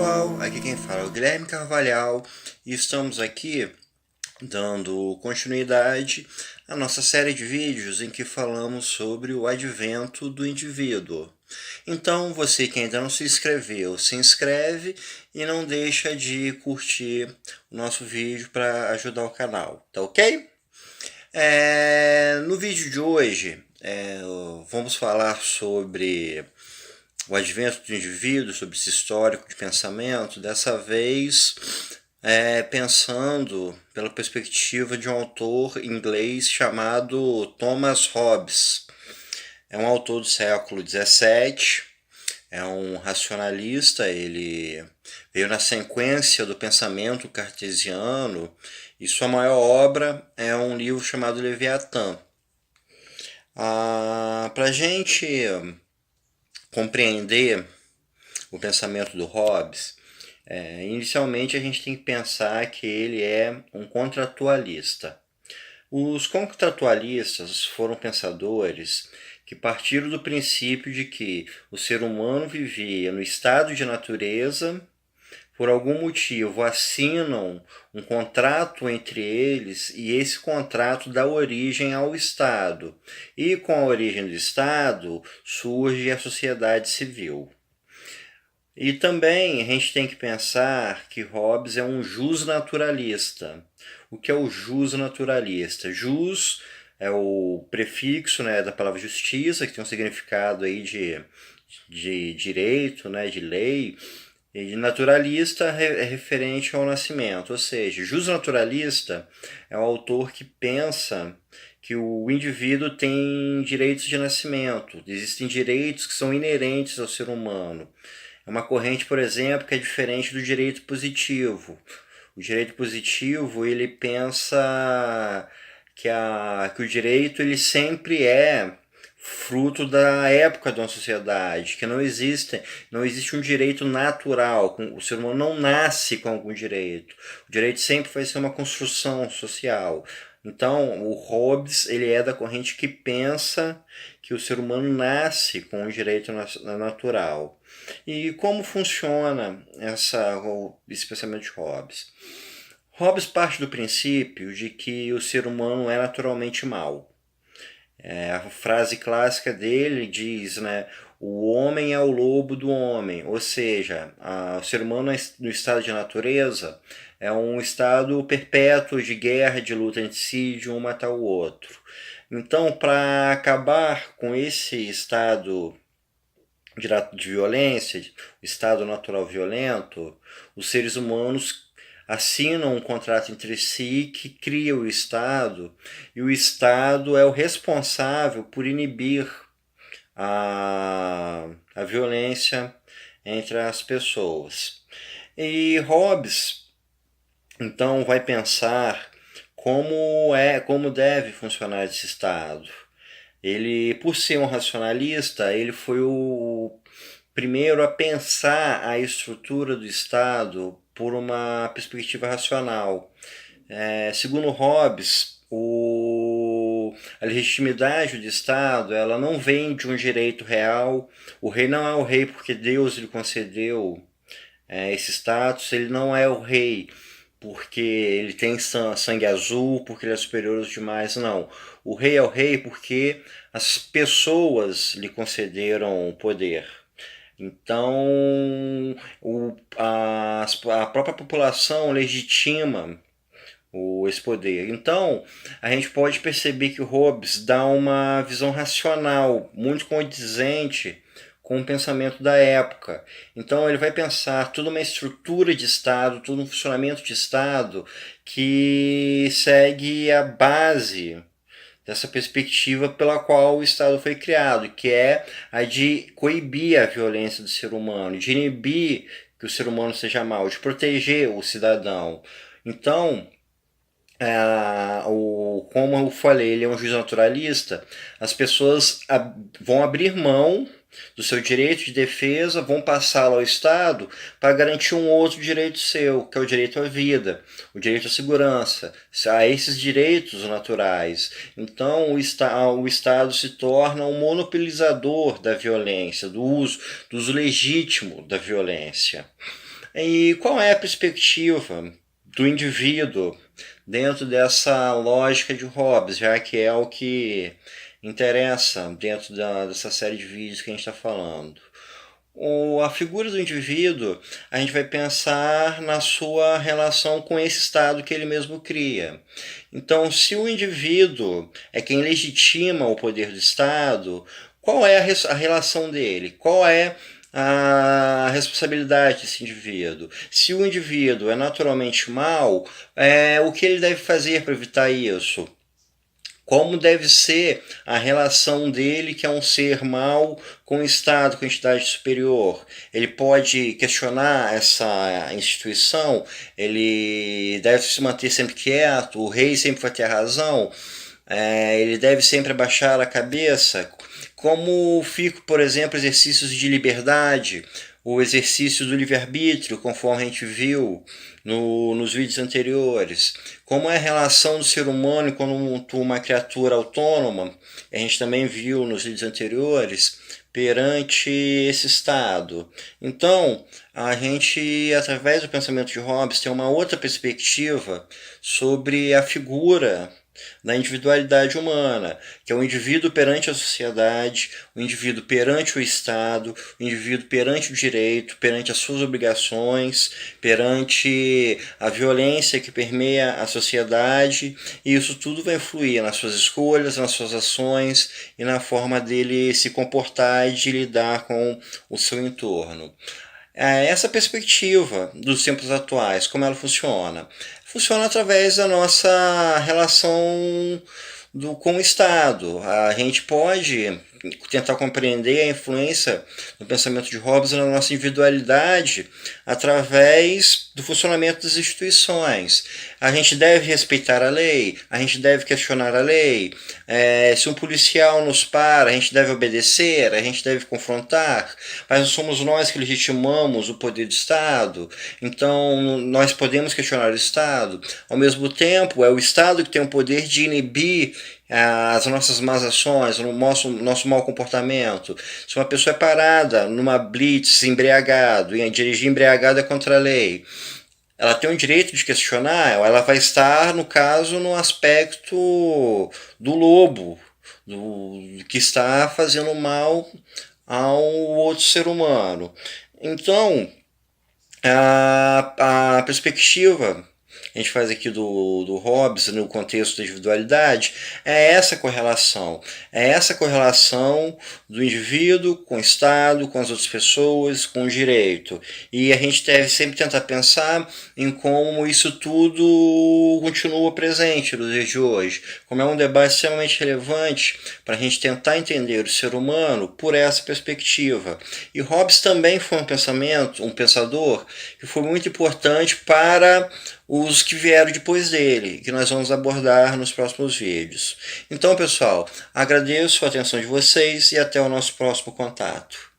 pessoal, aqui quem fala é o Guilherme Carvalhal e estamos aqui dando continuidade à nossa série de vídeos em que falamos sobre o advento do indivíduo. Então, você que ainda não se inscreveu, se inscreve e não deixa de curtir o nosso vídeo para ajudar o canal, tá ok? No vídeo de hoje, vamos falar sobre o advento do indivíduo, sobre esse histórico de pensamento, dessa vez pensando pela perspectiva de um autor inglês chamado Thomas Hobbes. É um autor do século XVII, é um racionalista, ele veio na sequência do pensamento cartesiano e sua maior obra é um livro chamado Leviatã. Para a gente compreender o pensamento do Hobbes, inicialmente a gente tem que pensar que ele é um contratualista. Os contratualistas foram pensadores que partiram do princípio de que o ser humano vivia no estado de natureza, por algum motivo assinam um contrato entre eles e esse contrato dá origem ao Estado. E com a origem do Estado surge a sociedade civil. E também a gente tem que pensar que Hobbes é um jusnaturalista. O que é o jusnaturalista? Jus é o prefixo, né, da palavra justiça, que tem um significado aí de direito, né, de lei. E naturalista é referente ao nascimento, ou seja, jusnaturalista é o autor que pensa que o indivíduo tem direitos de nascimento, existem direitos que são inerentes ao ser humano. É uma corrente, por exemplo, que é diferente do direito positivo. O direito positivo, ele pensa que o direito ele sempre é fruto da época de uma sociedade, que não existe um direito natural, o ser humano não nasce com algum direito. O direito sempre vai ser uma construção social. Então, o Hobbes ele é da corrente que pensa que o ser humano nasce com o direito natural. E como funciona esse pensamento de Hobbes? Hobbes parte do princípio de que o ser humano é naturalmente mau. A frase clássica dele diz, né, o homem é o lobo do homem, ou seja, o ser humano no estado de natureza é um estado perpétuo de guerra, de luta entre si, de um matar o outro. Então, para acabar com esse estado de violência, o estado natural violento, os seres humanos assinam um contrato entre si que cria o Estado, e o Estado é o responsável por inibir a violência entre as pessoas. E Hobbes, então, vai pensar como deve funcionar esse Estado. Ele, por ser um racionalista, ele foi o primeiro a pensar a estrutura do Estado por uma perspectiva racional. Segundo Hobbes, a legitimidade do Estado ela não vem de um direito real. O rei não é o rei porque Deus lhe concedeu esse status, ele não é o rei porque ele tem sangue azul, porque ele é superior aos demais, não. O rei é o rei porque as pessoas lhe concederam o poder. Então, a própria população legitima esse poder. Então, a gente pode perceber que o Hobbes dá uma visão racional, muito condizente com o pensamento da época. Então, ele vai pensar toda uma estrutura de Estado, todo um funcionamento de Estado que segue a base dessa perspectiva pela qual o Estado foi criado, que é a de coibir a violência do ser humano, de inibir que o ser humano seja mau, de proteger o cidadão. Então, como eu falei, ele é um juiz naturalista, as pessoas vão abrir mão do seu direito de defesa, vão passá-lo ao Estado para garantir um outro direito seu, que é o direito à vida, o direito à segurança, a esses direitos naturais. Então, o Estado se torna um monopolizador da violência, do uso legítimo da violência. E qual é a perspectiva do indivíduo dentro dessa lógica de Hobbes, já que é o que interessa dentro dessa série de vídeos que a gente está falando? A figura do indivíduo, a gente vai pensar na sua relação com esse estado que ele mesmo cria. Então, se o indivíduo é quem legitima o poder do Estado, qual é a relação dele? Qual é a responsabilidade desse indivíduo? Se o indivíduo é naturalmente mau, o que ele deve fazer para evitar isso? Como deve ser a relação dele, que é um ser mau, com o Estado, com a entidade superior? Ele pode questionar essa instituição? Ele deve se manter sempre quieto? O rei sempre vai ter a razão? Ele deve sempre abaixar a cabeça? Como fica, por exemplo, exercícios de liberdade, o exercício do livre-arbítrio, conforme a gente viu nos vídeos anteriores? Como é a relação do ser humano enquanto uma criatura autônoma, a gente também viu nos vídeos anteriores, perante esse estado. Então, a gente, através do pensamento de Hobbes, tem uma outra perspectiva sobre a figura da individualidade humana, que é o indivíduo perante a sociedade, o indivíduo perante o Estado, o indivíduo perante o direito, perante as suas obrigações, perante a violência que permeia a sociedade, e isso tudo vai influir nas suas escolhas, nas suas ações e na forma dele se comportar e de lidar com o seu entorno. Essa perspectiva dos tempos atuais, como ela funciona? Funciona através da nossa relação com o Estado. A gente pode tentar compreender a influência do pensamento de Hobbes na nossa individualidade através do funcionamento das instituições. A gente deve respeitar a lei, a gente deve questionar a lei. Se um policial nos para, a gente deve obedecer, a gente deve confrontar, mas não somos nós que legitimamos o poder do Estado, então nós podemos questionar o Estado. Ao mesmo tempo, é o Estado que tem o poder de inibir as nossas más ações, o nosso mau comportamento. Se uma pessoa é parada numa blitz embriagado, e dirigir embriagado é contra a lei, ela tem o direito de questionar, ela vai estar, no caso, no aspecto do lobo, do que está fazendo mal ao outro ser humano. Então, a perspectiva a gente faz aqui do Hobbes no contexto da individualidade, é essa correlação do indivíduo com o Estado, com as outras pessoas, com o direito. E a gente deve sempre tentar pensar em como isso tudo continua presente nos dias de hoje, como é um debate extremamente relevante para a gente tentar entender o ser humano por essa perspectiva. E Hobbes também foi um pensador que foi muito importante para os que vieram depois dele, que nós vamos abordar nos próximos vídeos. Então, pessoal, agradeço a atenção de vocês e até o nosso próximo contato.